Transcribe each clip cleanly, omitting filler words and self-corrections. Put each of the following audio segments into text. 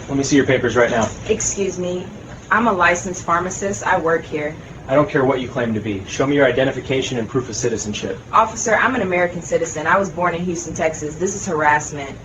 Let me see your papers right now. Excuse me. I'm a licensed pharmacist. I work here. I don't care what you claim to be. Show me your identification and proof of citizenship. Officer, I'm an American citizen. I was born in Houston, Texas. This is harassment.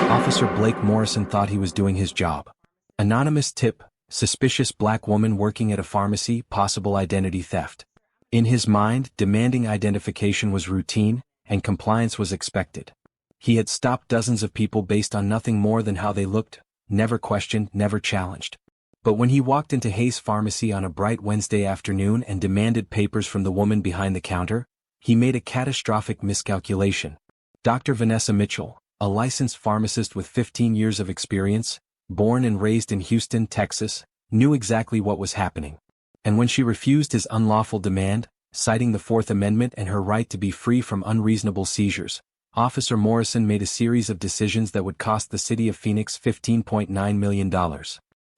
Officer Blake Morrison thought he was doing his job. Anonymous tip: suspicious black woman working at a pharmacy, possible identity theft. In his mind, demanding identification was routine, and compliance was expected. He had stopped dozens of people based on nothing more than how they looked, never questioned, never challenged. But when he walked into Hayes Pharmacy on a bright Wednesday afternoon and demanded papers from the woman behind the counter, he made a catastrophic miscalculation. Dr. Vanessa Mitchell, a licensed pharmacist with 15 years of experience, born and raised in Houston, Texas, knew exactly what was happening. And when she refused his unlawful demand, citing the Fourth Amendment and her right to be free from unreasonable seizures, Officer Morrison made a series of decisions that would cost the city of Phoenix $15.9 million.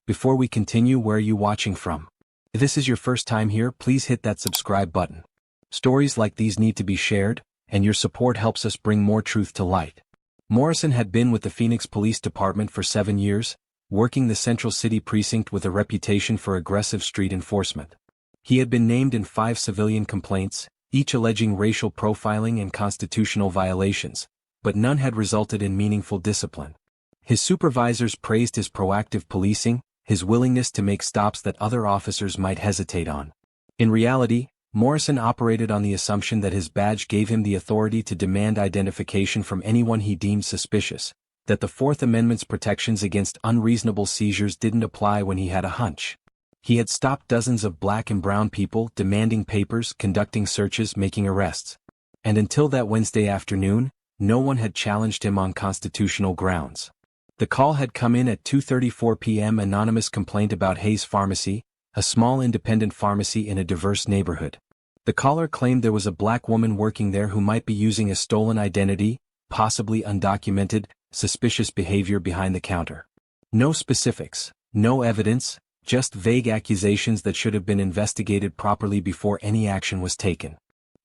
Before we continue, where are you watching from? If this is your first time here, please hit that subscribe button. Stories like these need to be shared, and your support helps us bring more truth to light. Morrison had been with the Phoenix Police Department for 7 years, working the Central City Precinct with a reputation for aggressive street enforcement. He had been named in 5 civilian complaints, each alleging racial profiling and constitutional violations, but none had resulted in meaningful discipline. His supervisors praised his proactive policing, his willingness to make stops that other officers might hesitate on. In reality, Morrison operated on the assumption that his badge gave him the authority to demand identification from anyone he deemed suspicious, that the Fourth Amendment's protections against unreasonable seizures didn't apply when he had a hunch. He had stopped dozens of black and brown people, demanding papers, conducting searches, making arrests. And until that Wednesday afternoon, no one had challenged him on constitutional grounds. The call had come in at 2:34 p.m. Anonymous complaint about Hayes Pharmacy, a small independent pharmacy in a diverse neighborhood. The caller claimed there was a black woman working there who might be using a stolen identity, possibly undocumented, suspicious behavior behind the counter. No specifics, no evidence, just vague accusations that should have been investigated properly before any action was taken.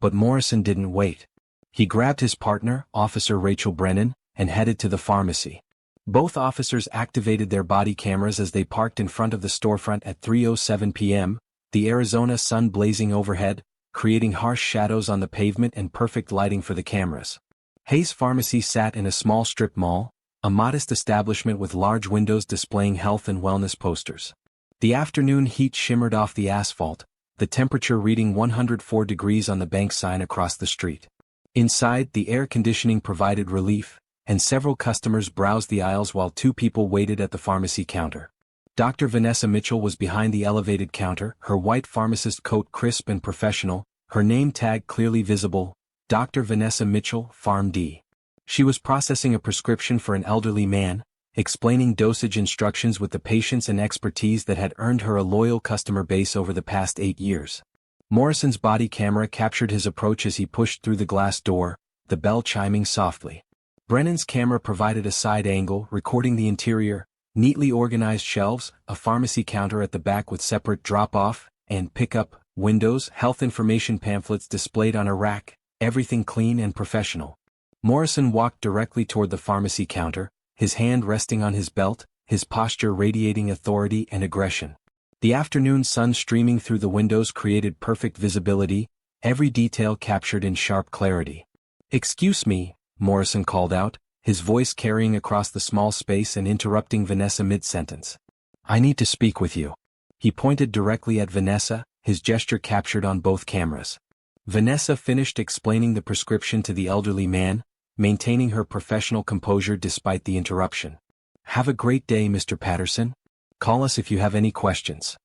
But Morrison didn't wait. He grabbed his partner, Officer Rachel Brennan, and headed to the pharmacy. Both officers activated their body cameras as they parked in front of the storefront at 3:07 p.m., the Arizona sun blazing overhead, creating harsh shadows on the pavement and perfect lighting for the cameras. Hayes Pharmacy sat in a small strip mall, a modest establishment with large windows displaying health and wellness posters. The afternoon heat shimmered off the asphalt, the temperature reading 104 degrees on the bank sign across the street. Inside, the air conditioning provided relief, and several customers browsed the aisles while 2 people waited at the pharmacy counter. Dr. Vanessa Mitchell was behind the elevated counter, her white pharmacist coat crisp and professional, her name tag clearly visible, Dr. Vanessa Mitchell, PharmD. She was processing a prescription for an elderly man, explaining dosage instructions with the patience and expertise that had earned her a loyal customer base over the past 8 years. Morrison's body camera captured his approach as he pushed through the glass door, the bell chiming softly. Brennan's camera provided a side angle, recording the interior, neatly organized shelves, a pharmacy counter at the back with separate drop-off and pick-up windows, health information pamphlets displayed on a rack, everything clean and professional. Morrison walked directly toward the pharmacy counter, his hand resting on his belt, his posture radiating authority and aggression. The afternoon sun streaming through the windows created perfect visibility, every detail captured in sharp clarity. "Excuse me," Morrison called out, his voice carrying across the small space and interrupting Vanessa mid-sentence. "I need to speak with you." He pointed directly at Vanessa, his gesture captured on both cameras. Vanessa finished explaining the prescription to the elderly man, maintaining her professional composure despite the interruption. "Have a great day, Mr. Patterson. Call us if you have any questions."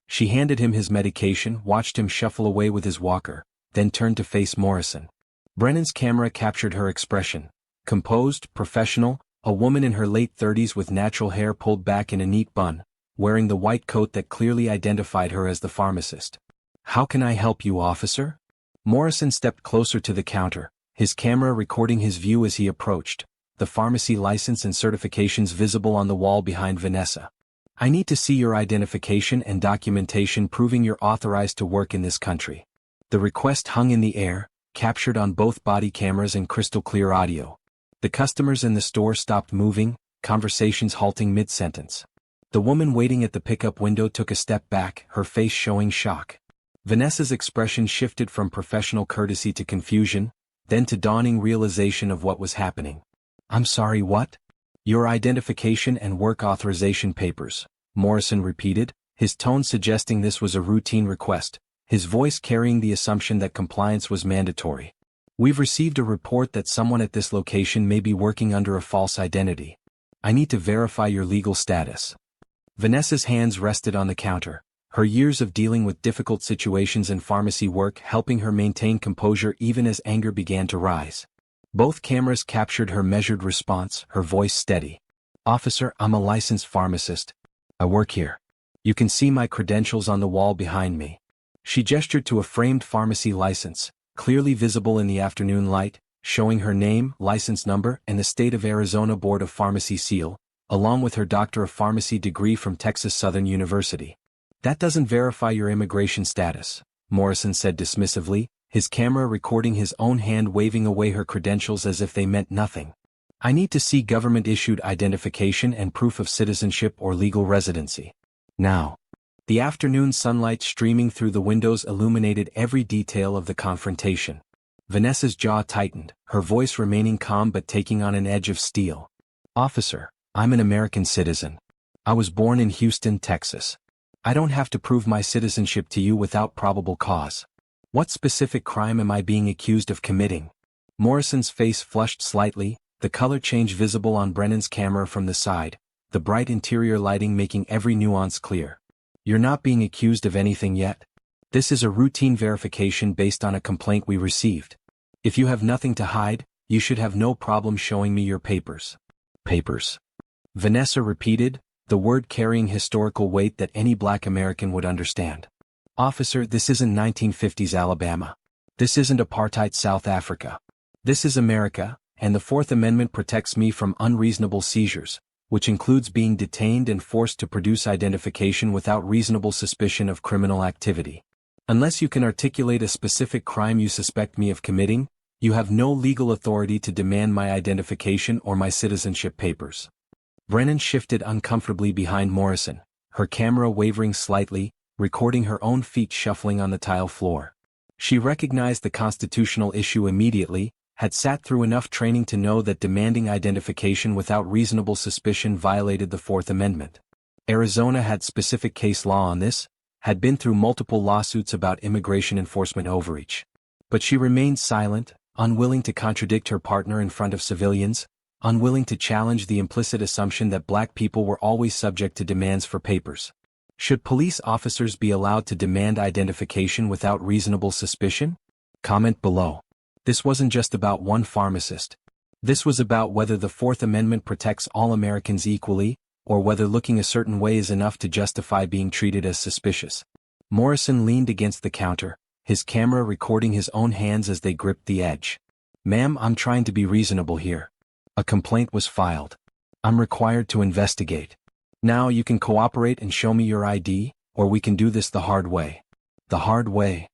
She handed him his medication, watched him shuffle away with his walker, then turned to face Morrison. Brennan's camera captured her expression. Composed, professional, a woman in her late 30s with natural hair pulled back in a neat bun, wearing the white coat that clearly identified her as the pharmacist. "How can I help you, officer?" Morrison stepped closer to the counter, his camera recording his view as he approached, the pharmacy license and certifications visible on the wall behind Vanessa. "I need to see your identification and documentation proving you're authorized to work in this country." The request hung in the air, captured on both body cameras and crystal clear audio. The customers in the store stopped moving, conversations halting mid-sentence. The woman waiting at the pickup window took a step back, her face showing shock. Vanessa's expression shifted from professional courtesy to confusion, then to dawning realization of what was happening. "I'm sorry, what?" "Your identification and work authorization papers," Morrison repeated, his tone suggesting this was a routine request, his voice carrying the assumption that compliance was mandatory. "We've received a report that someone at this location may be working under a false identity. I need to verify your legal status." Vanessa's hands rested on the counter, her years of dealing with difficult situations in pharmacy work helping her maintain composure even as anger began to rise. Both cameras captured her measured response, her voice steady. "Officer, I'm a licensed pharmacist. I work here. You can see my credentials on the wall behind me." She gestured to a framed pharmacy license, clearly visible in the afternoon light, showing her name, license number, and the State of Arizona Board of Pharmacy seal, along with her Doctor of Pharmacy degree from Texas Southern University. "That doesn't verify your immigration status," Morrison said dismissively, his camera recording his own hand waving away her credentials as if they meant nothing. "I need to see government-issued identification and proof of citizenship or legal residency. Now." The afternoon sunlight streaming through the windows illuminated every detail of the confrontation. Vanessa's jaw tightened, her voice remaining calm but taking on an edge of steel. "Officer, I'm an American citizen. I was born in Houston, Texas. I don't have to prove my citizenship to you without probable cause. What specific crime am I being accused of committing?" Morrison's face flushed slightly, the color change visible on Brennan's camera from the side, the bright interior lighting making every nuance clear. "You're not being accused of anything yet. This is a routine verification based on a complaint we received. If you have nothing to hide, you should have no problem showing me your papers." "Papers?" Vanessa repeated, the word carrying historical weight that any Black American would understand. "Officer, this isn't 1950s Alabama. This isn't apartheid South Africa. This is America, and the Fourth Amendment protects me from unreasonable seizures, which includes being detained and forced to produce identification without reasonable suspicion of criminal activity. Unless you can articulate a specific crime you suspect me of committing, you have no legal authority to demand my identification or my citizenship papers." Brennan shifted uncomfortably behind Morrison, her camera wavering slightly, recording her own feet shuffling on the tile floor. She recognized the constitutional issue immediately, had sat through enough training to know that demanding identification without reasonable suspicion violated the Fourth Amendment. Arizona had specific case law on this, had been through multiple lawsuits about immigration enforcement overreach. But she remained silent, unwilling to contradict her partner in front of civilians, unwilling to challenge the implicit assumption that Black people were always subject to demands for papers. Should police officers be allowed to demand identification without reasonable suspicion? Comment below. This wasn't just about one pharmacist. This was about whether the Fourth Amendment protects all Americans equally, or whether looking a certain way is enough to justify being treated as suspicious. Morrison leaned against the counter, his camera recording his own hands as they gripped the edge. "Ma'am, I'm trying to be reasonable here. A complaint was filed. I'm required to investigate. Now you can cooperate and show me your ID, or we can do this the hard way." "The hard way."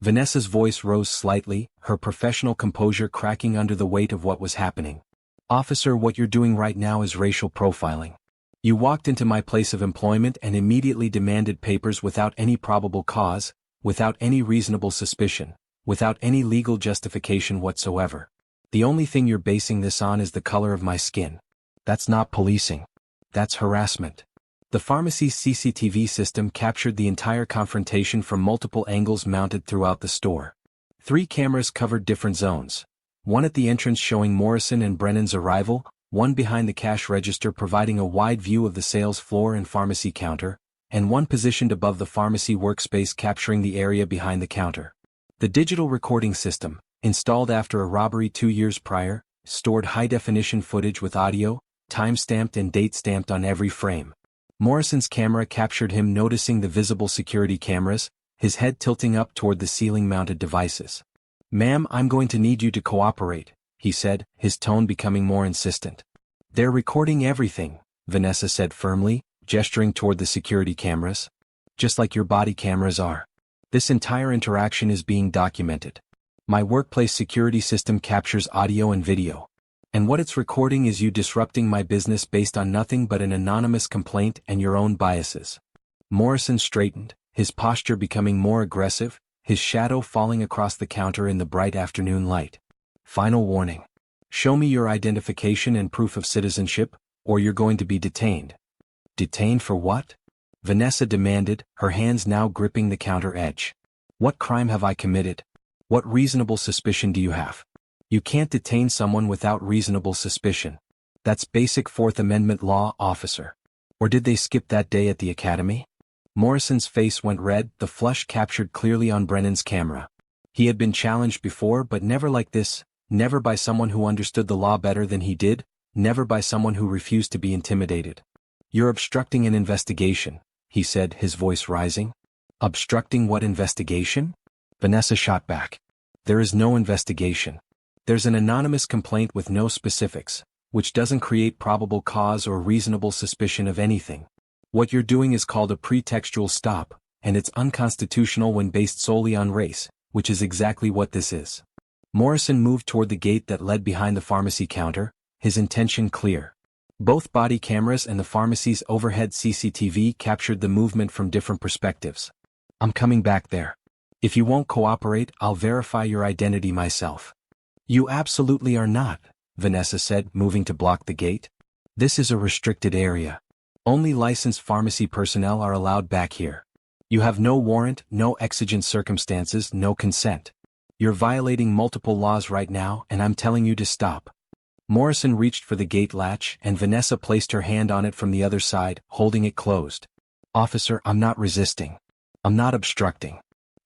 Vanessa's voice rose slightly, her professional composure cracking under the weight of what was happening. "Officer, what you're doing right now is racial profiling. You walked into my place of employment and immediately demanded papers without any probable cause, without any reasonable suspicion, without any legal justification whatsoever. The only thing you're basing this on is the color of my skin. That's not policing. That's harassment." The pharmacy's CCTV system captured the entire confrontation from multiple angles mounted throughout the store. 3 cameras covered different zones. One at the entrance showing Morrison and Brennan's arrival, one behind the cash register providing a wide view of the sales floor and pharmacy counter, and one positioned above the pharmacy workspace capturing the area behind the counter. The digital recording system, installed after a robbery 2 years prior, stored high-definition footage with audio, time-stamped and date-stamped on every frame. Morrison's camera captured him noticing the visible security cameras, his head tilting up toward the ceiling-mounted devices. "Ma'am, I'm going to need you to cooperate," he said, his tone becoming more insistent. "They're recording everything," Vanessa said firmly, gesturing toward the security cameras. "Just like your body cameras are. This entire interaction is being documented. My workplace security system captures audio and video. And what it's recording is you disrupting my business based on nothing but an anonymous complaint and your own biases. Morrison straightened, his posture becoming more aggressive, his shadow falling across the counter in the bright afternoon light. Final warning. Show me your identification and proof of citizenship, or you're going to be detained. Detained for what? Vanessa demanded, her hands now gripping the counter edge. What crime have I committed? What reasonable suspicion do you have? You can't detain someone without reasonable suspicion. That's basic Fourth Amendment law, officer. Or did they skip that day at the academy? Morrison's face went red, the flush captured clearly on Brennan's camera. He had been challenged before, but never like this, never by someone who understood the law better than he did, never by someone who refused to be intimidated. You're obstructing an investigation, he said, his voice rising. Obstructing what investigation? Vanessa shot back. There is no investigation. There's an anonymous complaint with no specifics, which doesn't create probable cause or reasonable suspicion of anything. What you're doing is called a pretextual stop, and it's unconstitutional when based solely on race, which is exactly what this is. Morrison moved toward the gate that led behind the pharmacy counter, his intention clear. Both body cameras and the pharmacy's overhead CCTV captured the movement from different perspectives. I'm coming back there. If you won't cooperate, I'll verify your identity myself. You absolutely are not, Vanessa said, moving to block the gate. This is a restricted area. Only licensed pharmacy personnel are allowed back here. You have no warrant, no exigent circumstances, no consent. You're violating multiple laws right now, and I'm telling you to stop. Morrison reached for the gate latch, and Vanessa placed her hand on it from the other side, holding it closed. Officer, I'm not resisting. I'm not obstructing.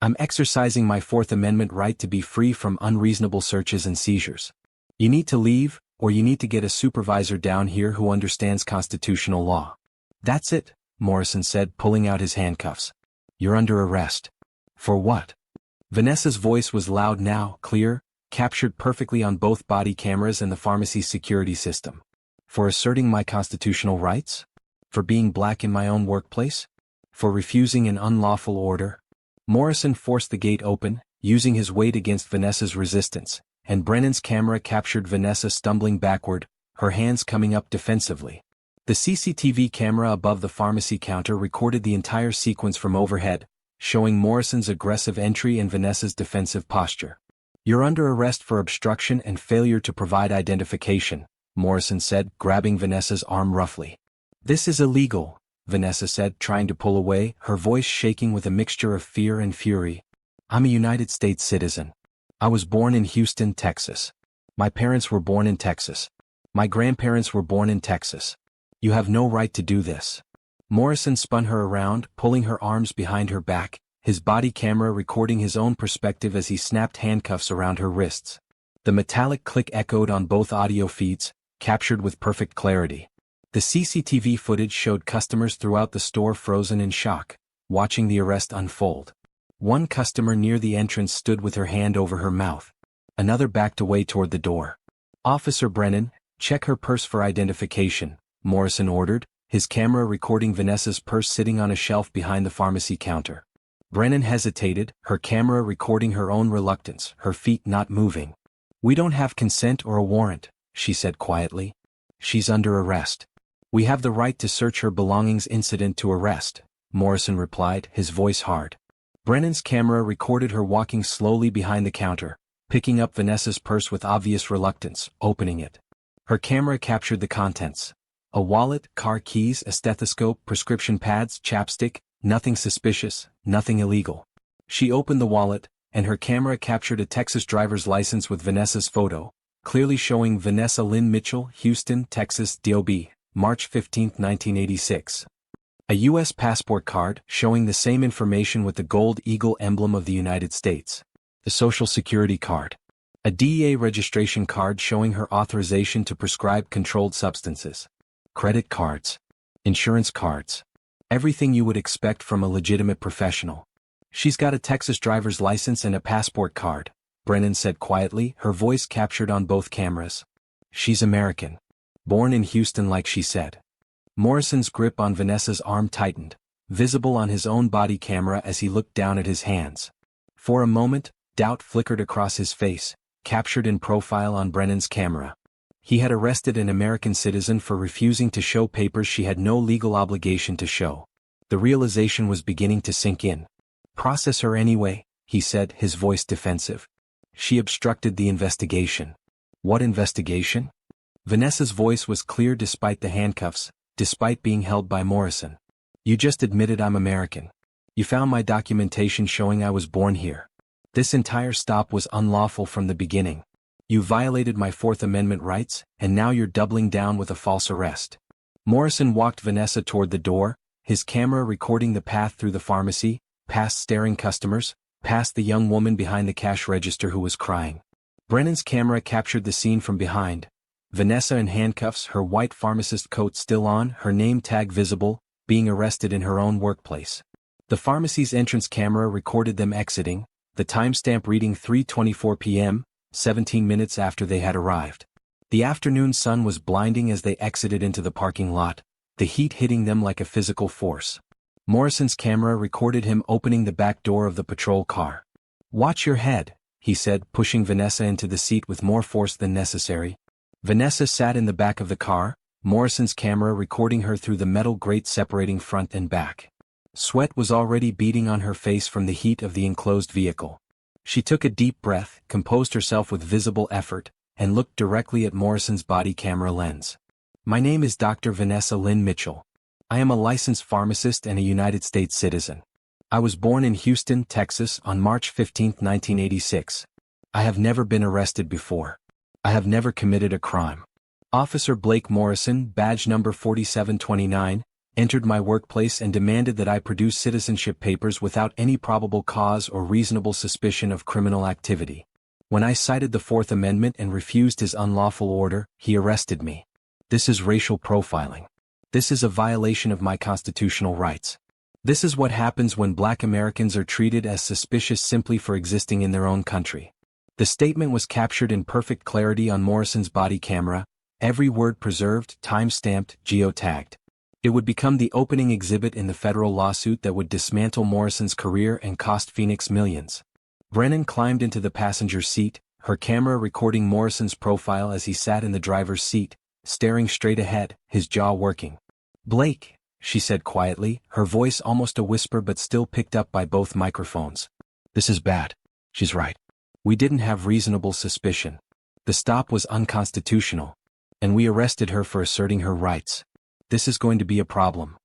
I'm exercising my Fourth Amendment right to be free from unreasonable searches and seizures. You need to leave, or you need to get a supervisor down here who understands constitutional law. That's it, Morrison said, pulling out his handcuffs. You're under arrest. For what? Vanessa's voice was loud now, clear, captured perfectly on both body cameras and the pharmacy's security system. For asserting my constitutional rights? For being black in my own workplace? For refusing an unlawful order? Morrison forced the gate open, using his weight against Vanessa's resistance, and Brennan's camera captured Vanessa stumbling backward, her hands coming up defensively. The CCTV camera above the pharmacy counter recorded the entire sequence from overhead, showing Morrison's aggressive entry and Vanessa's defensive posture. You're under arrest for obstruction and failure to provide identification, Morrison said, grabbing Vanessa's arm roughly. This is illegal, Vanessa said, trying to pull away, her voice shaking with a mixture of fear and fury. I'm a United States citizen. I was born in Houston, Texas. My parents were born in Texas. My grandparents were born in Texas. You have no right to do this. Morrison spun her around, pulling her arms behind her back, his body camera recording his own perspective as he snapped handcuffs around her wrists. The metallic click echoed on both audio feeds, captured with perfect clarity. The CCTV footage showed customers throughout the store frozen in shock, watching the arrest unfold. One customer near the entrance stood with her hand over her mouth. Another backed away toward the door. Officer Brennan, check her purse for identification, Morrison ordered, his camera recording Vanessa's purse sitting on a shelf behind the pharmacy counter. Brennan hesitated, her camera recording her own reluctance, her feet not moving. We don't have consent or a warrant, she said quietly. She's under arrest. We have the right to search her belongings incident to arrest, Morrison replied, his voice hard. Brennan's camera recorded her walking slowly behind the counter, picking up Vanessa's purse with obvious reluctance, opening it. Her camera captured the contents. A wallet, car keys, a stethoscope, prescription pads, chapstick, nothing suspicious, nothing illegal. She opened the wallet, and her camera captured a Texas driver's license with Vanessa's photo, clearly showing Vanessa Lynn Mitchell, Houston, Texas, DOB, March 15, 1986. A U.S. passport card showing the same information with the gold eagle emblem of the United States. The Social Security card. A DEA registration card showing her authorization to prescribe controlled substances. Credit cards. Insurance cards. Everything you would expect from a legitimate professional. She's got a Texas driver's license and a passport card, Brennan said quietly, her voice captured on both cameras. She's American. Born in Houston like she said. Morrison's grip on Vanessa's arm tightened, visible on his own body camera as he looked down at his hands. For a moment, doubt flickered across his face, captured in profile on Brennan's camera. He had arrested an American citizen for refusing to show papers she had no legal obligation to show. The realization was beginning to sink in. "Process her anyway," he said, his voice defensive. "She obstructed the investigation." "What investigation?" Vanessa's voice was clear despite the handcuffs, despite being held by Morrison. "You just admitted I'm American. You found my documentation showing I was born here. This entire stop was unlawful from the beginning. You violated my Fourth Amendment rights, and now you're doubling down with a false arrest." Morrison walked Vanessa toward the door, his camera recording the path through the pharmacy, past staring customers, past the young woman behind the cash register who was crying. Brennan's camera captured the scene from behind. Vanessa in handcuffs, her white pharmacist coat still on, her name tag visible, being arrested in her own workplace. The pharmacy's entrance camera recorded them exiting, the timestamp reading 3:24 p.m., 17 minutes after they had arrived. The afternoon sun was blinding as they exited into the parking lot, the heat hitting them like a physical force. Morrison's camera recorded him opening the back door of the patrol car. "Watch your head," he said, pushing Vanessa into the seat with more force than necessary. Vanessa sat in the back of the car, Morrison's camera recording her through the metal grate separating front and back. Sweat was already beading on her face from the heat of the enclosed vehicle. She took a deep breath, composed herself with visible effort, and looked directly at Morrison's body camera lens. "My name is Dr. Vanessa Lynn Mitchell. I am a licensed pharmacist and a United States citizen. I was born in Houston, Texas on March 15, 1986. I have never been arrested before. I have never committed a crime. Officer Blake Morrison, badge number 4729, entered my workplace and demanded that I produce citizenship papers without any probable cause or reasonable suspicion of criminal activity. When I cited the Fourth Amendment and refused his unlawful order, he arrested me. This is racial profiling. This is a violation of my constitutional rights. This is what happens when Black Americans are treated as suspicious simply for existing in their own country." The statement was captured in perfect clarity on Morrison's body camera, every word preserved, time-stamped, geotagged. It would become the opening exhibit in the federal lawsuit that would dismantle Morrison's career and cost Phoenix millions. Brennan climbed into the passenger seat, her camera recording Morrison's profile as he sat in the driver's seat, staring straight ahead, his jaw working. "Blake," she said quietly, her voice almost a whisper but still picked up by both microphones. "This is bad. She's right. We didn't have reasonable suspicion. The stop was unconstitutional. And we arrested her for asserting her rights. This is going to be a problem."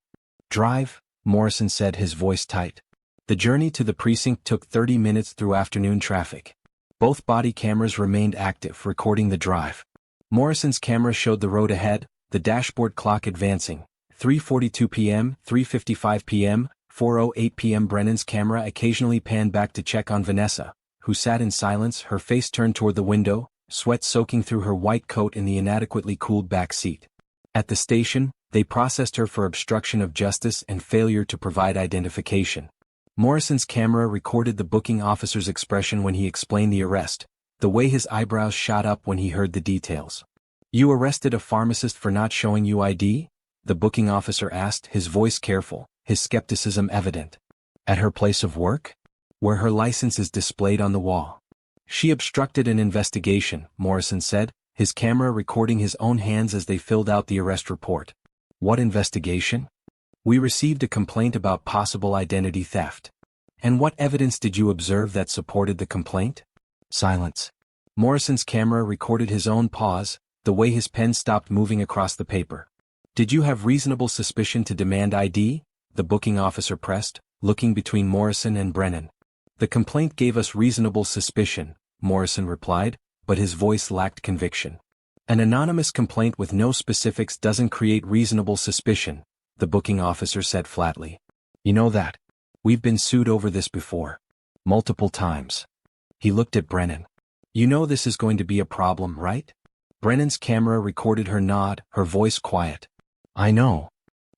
"Drive," Morrison said, his voice tight. The journey to the precinct took 30 minutes through afternoon traffic. Both body cameras remained active, recording the drive. Morrison's camera showed the road ahead, the dashboard clock advancing. 3:42 p.m., 3:55 p.m., 4:08 p.m. Brennan's camera occasionally panned back to check on Vanessa, who sat in silence, her face turned toward the window, sweat soaking through her white coat in the inadequately cooled back seat. At the station, they processed her for obstruction of justice and failure to provide identification. Morrison's camera recorded the booking officer's expression when he explained the arrest, the way his eyebrows shot up when he heard the details. "You arrested a pharmacist for not showing you ID?" the booking officer asked, his voice careful, his skepticism evident. "At her place of work? Where her license is displayed on the wall." "She obstructed an investigation," Morrison said, his camera recording his own hands as they filled out the arrest report. "What investigation?" "We received a complaint about possible identity theft." "And what evidence did you observe that supported the complaint?" Silence. Morrison's camera recorded his own pause, the way his pen stopped moving across the paper. "Did you have reasonable suspicion to demand ID?" the booking officer pressed, looking between Morrison and Brennan. "The complaint gave us reasonable suspicion," Morrison replied, but his voice lacked conviction. "An anonymous complaint with no specifics doesn't create reasonable suspicion," the booking officer said flatly. "You know that. We've been sued over this before. Multiple times." He looked at Brennan. "You know this is going to be a problem, right?" Brennan's camera recorded her nod, her voice quiet. "I know.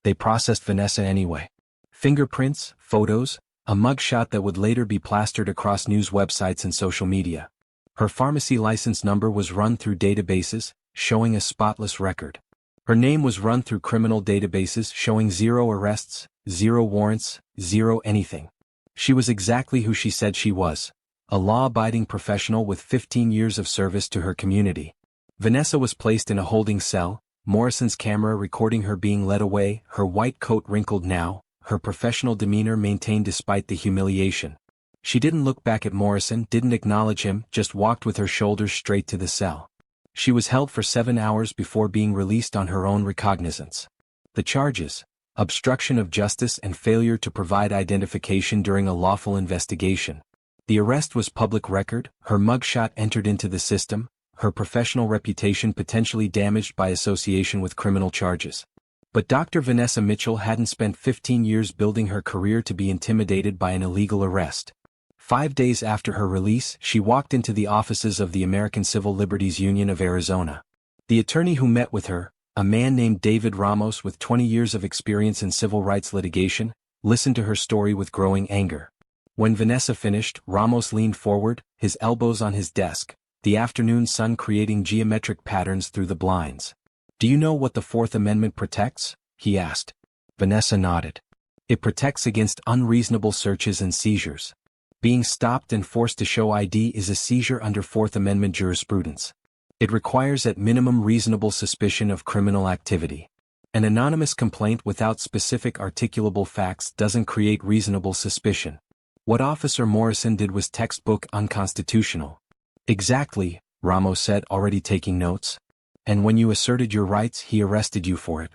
They processed Vanessa anyway. Fingerprints, photos, a mugshot that would later be plastered across news websites and social media. Her pharmacy license number was run through databases, showing a spotless record. Her name was run through criminal databases showing 0 arrests, 0 warrants, 0 anything. She was exactly who she said she was, a law-abiding professional with 15 years of service to her community. Vanessa was placed in a holding cell, Morrison's camera recording her being led away, her white coat wrinkled now, her professional demeanor maintained despite the humiliation. She didn't look back at Morrison, didn't acknowledge him, just walked with her shoulders straight to the cell. She was held for 7 hours before being released on her own recognizance. The charges: obstruction of justice and failure to provide identification during a lawful investigation. The arrest was public record, her mugshot entered into the system, her professional reputation potentially damaged by association with criminal charges. But Dr. Vanessa Mitchell hadn't spent 15 years building her career to be intimidated by an illegal arrest. 5 days after her release, she walked into the offices of the American Civil Liberties Union of Arizona. The attorney who met with her, a man named David Ramos with 20 years of experience in civil rights litigation, listened to her story with growing anger. When Vanessa finished, Ramos leaned forward, his elbows on his desk, the afternoon sun creating geometric patterns through the blinds. "Do you know what the Fourth Amendment protects?" he asked. Vanessa nodded. "It protects against unreasonable searches and seizures. Being stopped and forced to show ID is a seizure under Fourth Amendment jurisprudence. It requires at minimum reasonable suspicion of criminal activity. An anonymous complaint without specific articulable facts doesn't create reasonable suspicion. What Officer Morrison did was textbook unconstitutional." "Exactly," Ramos said, already taking notes. "And when you asserted your rights, he arrested you for it.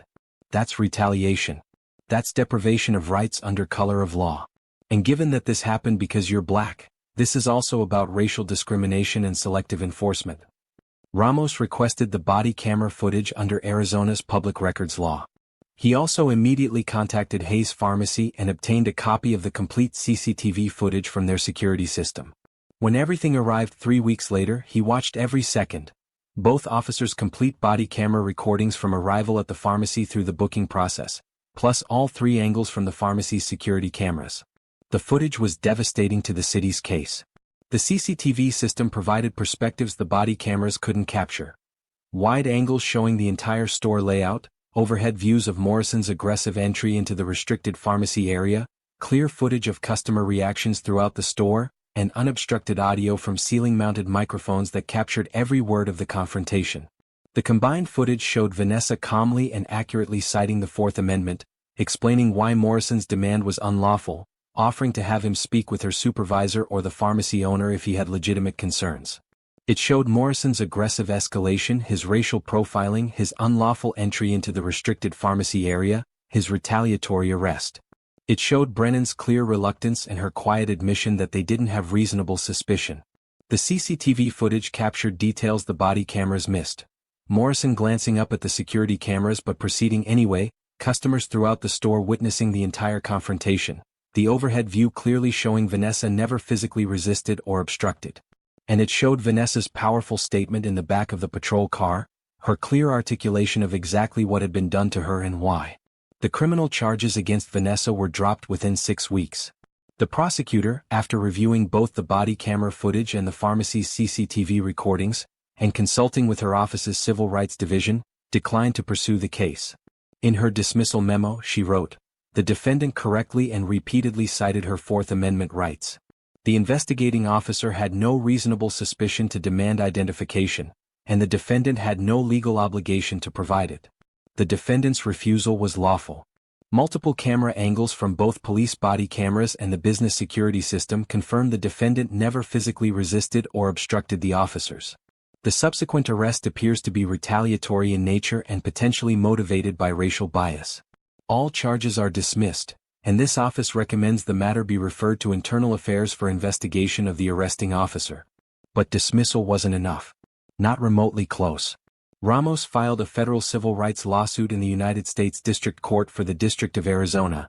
That's retaliation. That's deprivation of rights under color of law. And given that this happened because you're black, this is also about racial discrimination and selective enforcement." Ramos requested the body camera footage under Arizona's public records law. He also immediately contacted Hayes Pharmacy and obtained a copy of the complete CCTV footage from their security system. When everything arrived 3 weeks later, he watched every second. Both officers' complete body camera recordings from arrival at the pharmacy through the booking process, plus all 3 angles from the pharmacy's security cameras. The footage was devastating to the city's case. The CCTV system provided perspectives the body cameras couldn't capture. Wide angles showing the entire store layout, overhead views of Morrison's aggressive entry into the restricted pharmacy area, clear footage of customer reactions throughout the store, and unobstructed audio from ceiling-mounted microphones that captured every word of the confrontation. The combined footage showed Vanessa calmly and accurately citing the Fourth Amendment, explaining why Morrison's demand was unlawful, offering to have him speak with her supervisor or the pharmacy owner if he had legitimate concerns. It showed Morrison's aggressive escalation, his racial profiling, his unlawful entry into the restricted pharmacy area, his retaliatory arrest. It showed Brennan's clear reluctance and her quiet admission that they didn't have reasonable suspicion. The CCTV footage captured details the body cameras missed. Morrison glancing up at the security cameras but proceeding anyway, customers throughout the store witnessing the entire confrontation. The overhead view clearly showing Vanessa never physically resisted or obstructed. And it showed Vanessa's powerful statement in the back of the patrol car, her clear articulation of exactly what had been done to her and why. The criminal charges against Vanessa were dropped within 6 weeks. The prosecutor, after reviewing both the body camera footage and the pharmacy's CCTV recordings, and consulting with her office's Civil Rights Division, declined to pursue the case. In her dismissal memo, she wrote, "The defendant correctly and repeatedly cited her Fourth Amendment rights. The investigating officer had no reasonable suspicion to demand identification, and the defendant had no legal obligation to provide it. The defendant's refusal was lawful." Multiple camera angles from both police body cameras and the business security system confirmed the defendant never physically resisted or obstructed the officers. The subsequent arrest appears to be retaliatory in nature and potentially motivated by racial bias. All charges are dismissed, and this office recommends the matter be referred to Internal Affairs for investigation of the arresting officer. But dismissal wasn't enough. Not remotely close. Ramos filed a federal civil rights lawsuit in the United States District Court for the District of Arizona.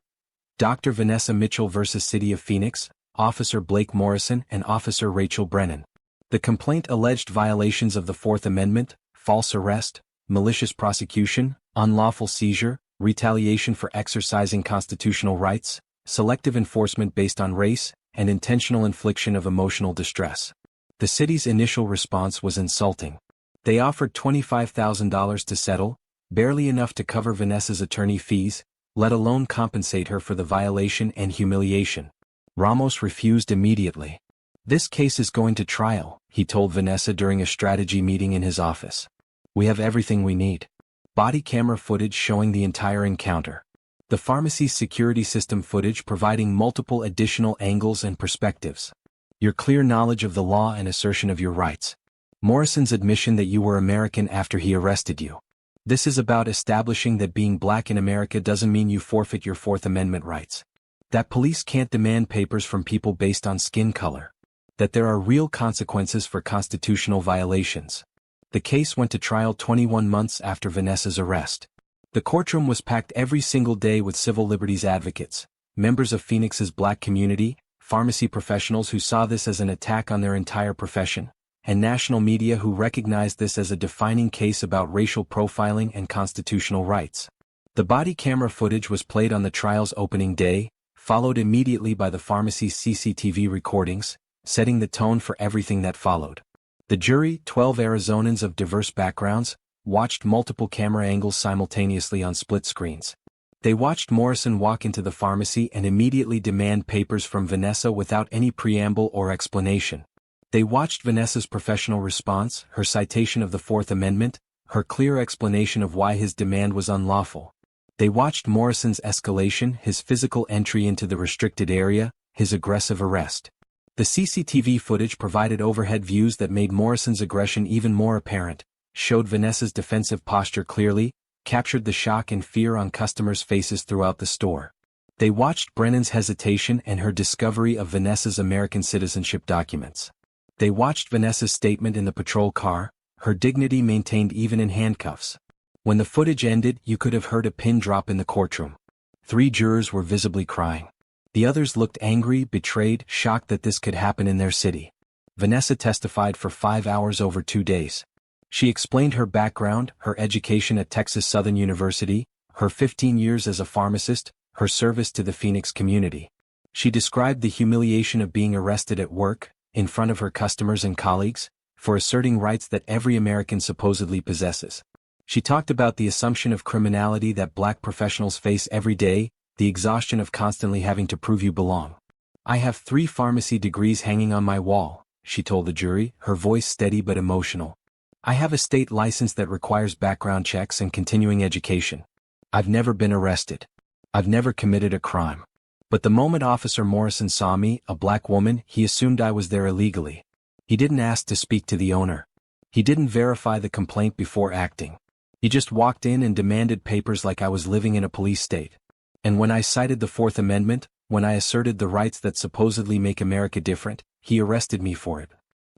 Dr. Vanessa Mitchell vs. City of Phoenix, Officer Blake Morrison and Officer Rachel Brennan. The complaint alleged violations of the Fourth Amendment, false arrest, malicious prosecution, unlawful seizure, retaliation for exercising constitutional rights, selective enforcement based on race, and intentional infliction of emotional distress. The city's initial response was insulting. They offered $25,000 to settle, barely enough to cover Vanessa's attorney fees, let alone compensate her for the violation and humiliation. Ramos refused immediately. "This case is going to trial," he told Vanessa during a strategy meeting in his office. We have everything we need. Body camera footage showing the entire encounter. The pharmacy's security system footage providing multiple additional angles and perspectives. Your clear knowledge of the law and assertion of your rights. Morrison's admission that you were American after he arrested you. This is about establishing that being black in America doesn't mean you forfeit your Fourth Amendment rights. That police can't demand papers from people based on skin color. That there are real consequences for constitutional violations. The case went to trial 21 months after Vanessa's arrest. The courtroom was packed every single day with civil liberties advocates, members of Phoenix's black community, pharmacy professionals who saw this as an attack on their entire profession, and national media who recognized this as a defining case about racial profiling and constitutional rights. The body camera footage was played on the trial's opening day, followed immediately by the pharmacy's CCTV recordings, setting the tone for everything that followed. The jury, 12 Arizonans of diverse backgrounds, watched multiple camera angles simultaneously on split screens. They watched Morrison walk into the pharmacy and immediately demand papers from Vanessa without any preamble or explanation. They watched Vanessa's professional response, her citation of the Fourth Amendment, her clear explanation of why his demand was unlawful. They watched Morrison's escalation, his physical entry into the restricted area, his aggressive arrest. The CCTV footage provided overhead views that made Morrison's aggression even more apparent, showed Vanessa's defensive posture clearly, captured the shock and fear on customers' faces throughout the store. They watched Brennan's hesitation and her discovery of Vanessa's American citizenship documents. They watched Vanessa's statement in the patrol car, her dignity maintained even in handcuffs. When the footage ended, you could have heard a pin drop in the courtroom. 3 jurors were visibly crying. The others looked angry, betrayed, shocked that this could happen in their city. Vanessa testified for 5 hours over 2 days. She explained her background, her education at Texas Southern University, her 15 years as a pharmacist, her service to the Phoenix community. She described the humiliation of being arrested at work, in front of her customers and colleagues, for asserting rights that every American supposedly possesses. She talked about the assumption of criminality that black professionals face every day, the exhaustion of constantly having to prove you belong. I have 3 pharmacy degrees hanging on my wall, she told the jury, her voice steady but emotional. I have a state license that requires background checks and continuing education. I've never been arrested. I've never committed a crime. But the moment Officer Morrison saw me, a black woman, he assumed I was there illegally. He didn't ask to speak to the owner. He didn't verify the complaint before acting. He just walked in and demanded papers like I was living in a police state. And when I cited the Fourth Amendment, when I asserted the rights that supposedly make America different, he arrested me for it.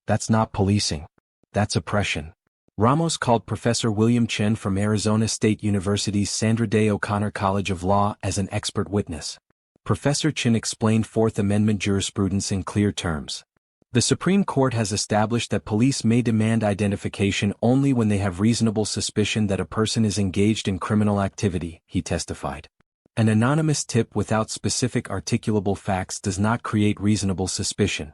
That's not policing. That's oppression. Ramos called Professor William Chen from Arizona State University's Sandra Day O'Connor College of Law as an expert witness. Professor Chen explained Fourth Amendment jurisprudence in clear terms. The Supreme Court has established that police may demand identification only when they have reasonable suspicion that a person is engaged in criminal activity, he testified. An anonymous tip without specific articulable facts does not create reasonable suspicion.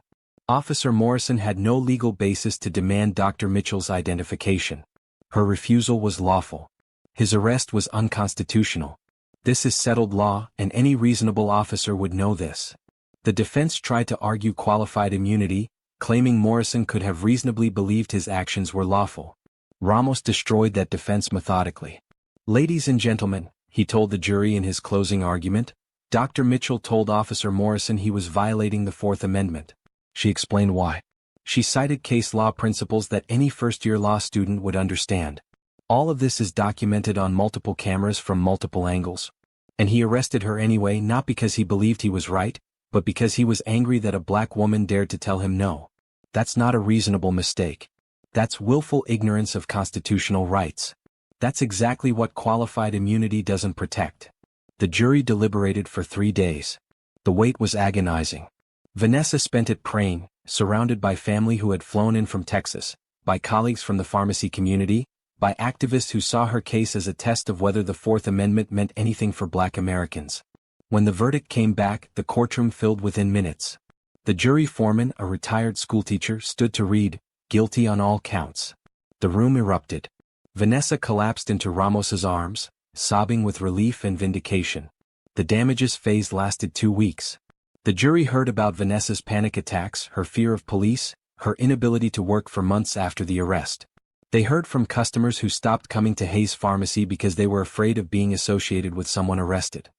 Officer Morrison had no legal basis to demand Dr. Mitchell's identification. Her refusal was lawful. His arrest was unconstitutional. This is settled law, and any reasonable officer would know this. The defense tried to argue qualified immunity, claiming Morrison could have reasonably believed his actions were lawful. Ramos destroyed that defense methodically. Ladies and gentlemen, he told the jury in his closing argument, Dr. Mitchell told Officer Morrison he was violating the Fourth Amendment. She explained why. She cited case law principles that any first-year law student would understand. All of this is documented on multiple cameras from multiple angles. And he arrested her anyway, not because he believed he was right, but because he was angry that a black woman dared to tell him no. That's not a reasonable mistake. That's willful ignorance of constitutional rights. That's exactly what qualified immunity doesn't protect. The jury deliberated for 3 days. The wait was agonizing. Vanessa spent it praying, surrounded by family who had flown in from Texas, by colleagues from the pharmacy community, by activists who saw her case as a test of whether the Fourth Amendment meant anything for black Americans. When the verdict came back, the courtroom filled within minutes. The jury foreman, a retired schoolteacher, stood to read, "Guilty on all counts." The room erupted. Vanessa collapsed into Ramos's arms, sobbing with relief and vindication. The damages phase lasted 2 weeks. The jury heard about Vanessa's panic attacks, her fear of police, her inability to work for months after the arrest. They heard from customers who stopped coming to Hayes Pharmacy because they were afraid of being associated with someone arrested.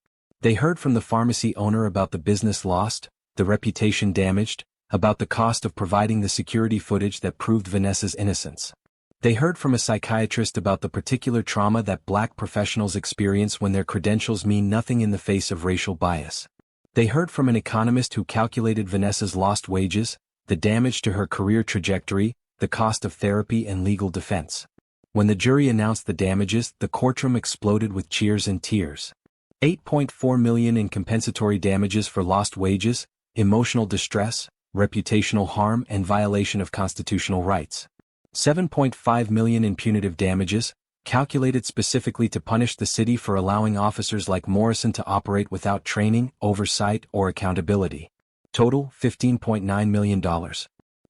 They heard from the pharmacy owner about the business lost, the reputation damaged, about the cost of providing the security footage that proved Vanessa's innocence. They heard from a psychiatrist about the particular trauma that black professionals experience when their credentials mean nothing in the face of racial bias. They heard from an economist who calculated Vanessa's lost wages, the damage to her career trajectory, the cost of therapy and legal defense. When the jury announced the damages, the courtroom exploded with cheers and tears. $8.4 million in compensatory damages for lost wages, emotional distress, reputational harm and violation of constitutional rights. $7.5 million in punitive damages, calculated specifically to punish the city for allowing officers like Morrison to operate without training, oversight, or accountability. Total, $15.9 million.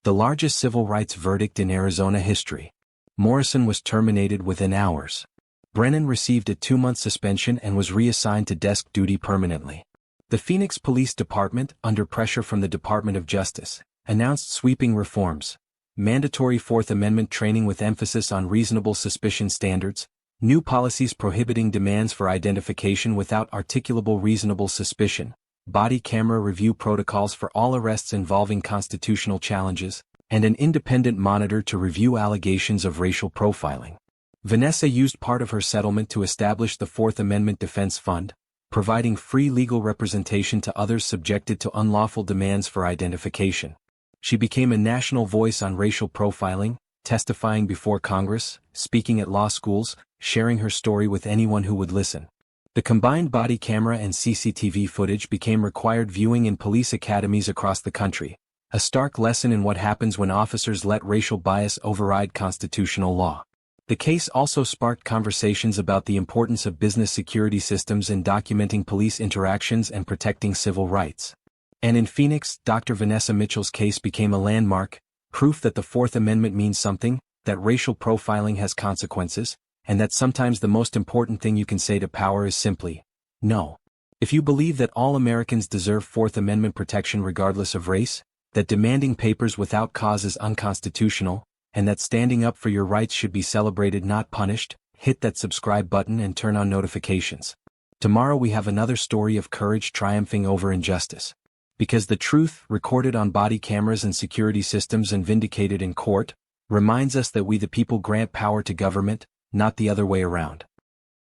The largest civil rights verdict in Arizona history. Morrison was terminated within hours. Brennan received a 2-month suspension and was reassigned to desk duty permanently. The Phoenix Police Department, under pressure from the Department of Justice, announced sweeping reforms. Mandatory Fourth Amendment training with emphasis on reasonable suspicion standards, new policies prohibiting demands for identification without articulable reasonable suspicion, body camera review protocols for all arrests involving constitutional challenges, and an independent monitor to review allegations of racial profiling. Vanessa used part of her settlement to establish the Fourth Amendment Defense Fund, providing free legal representation to others subjected to unlawful demands for identification. She became a national voice on racial profiling, testifying before Congress, speaking at law schools, sharing her story with anyone who would listen. The combined body camera and CCTV footage became required viewing in police academies across the country, a stark lesson in what happens when officers let racial bias override constitutional law. The case also sparked conversations about the importance of business security systems in documenting police interactions and protecting civil rights. And in Phoenix, Dr. Vanessa Mitchell's case became a landmark, proof that the Fourth Amendment means something, that racial profiling has consequences, and that sometimes the most important thing you can say to power is simply, no. If you believe that all Americans deserve Fourth Amendment protection regardless of race, that demanding papers without cause is unconstitutional, and that standing up for your rights should be celebrated not punished, hit that subscribe button and turn on notifications. Tomorrow we have another story of courage triumphing over injustice. Because the truth, recorded on body cameras and security systems and vindicated in court, reminds us that we the people grant power to government, not the other way around.